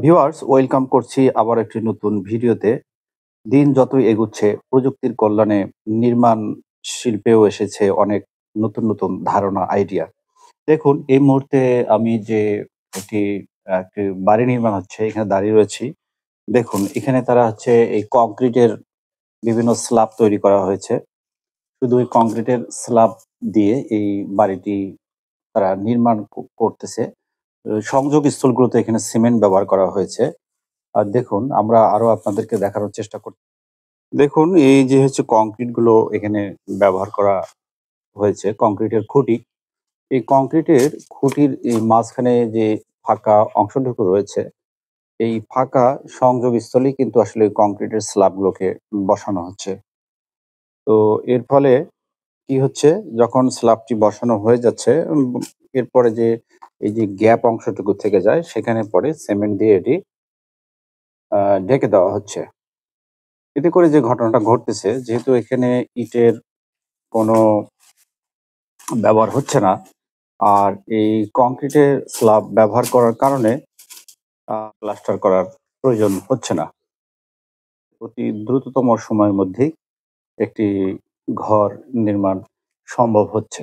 Viewers, welcome করছি আবার একটি নতুন ভিডিওতে। দিন যতই এগুচ্ছে প্রযুক্তির কল্যাণে নির্মাণ শিল্পেও এসেছে অনেক নতুন নতুন ধারণা, আইডিয়া। দেখুন, এই মুহূর্তে আমি যে একটি একটি বাড়ি নির্মাণ হচ্ছে এখানে দাঁড়িয়ে রয়েছি। দেখুন, এখানে তারা হচ্ছে এই কংক্রিটের বিভিন্ন স্ল্যাব তৈরি করা হয়েছে। শুধু এই কংক্রিটের স্ল্যাব দিয়ে এই বাড়িটি তারা নির্মাণ করতেছে। সংযোগ স্থলগুলোতে এখানে সিমেন্ট ব্যবহার করা হয়েছে। আর দেখুন, আমরা আরো আপনাদেরকে দেখানোর চেষ্টা করছি। দেখুন, এই যে হচ্ছে কংক্রিট গুলো এখানে ব্যবহার করা হয়েছে, কংক্রিটের খুঁটি। এই কংক্রিটের খুঁটির এই মাঝখানে যে ফাঁকা অংশটুকু রয়েছে, এই ফাঁকা সংযোগস্থলেই কিন্তু আসলে কংক্রিটের স্ল্যাবগুলোকে বসানো হচ্ছে। তো এর ফলে কি হচ্ছে, যখন স্ল্যাবটি বসানো হয়ে যাচ্ছে, এরপরে যে এই যে গ্যাপ অংশটুকু থেকে যায় সেখানে পরে সিমেন্ট দিয়ে এটি ঢেকে দেওয়া হচ্ছে। এতে করে যে ঘটনাটা ঘটতেছে, যেহেতু এখানে ইটের কোনো ব্যবহার হচ্ছে না, আর এই কংক্রিটের স্ল্যাব ব্যবহার করার কারণে প্লাস্টার করার প্রয়োজন হচ্ছে না। অতি দ্রুততম সময়ের মধ্যেই একটি ঘর নির্মাণ সম্ভব হচ্ছে।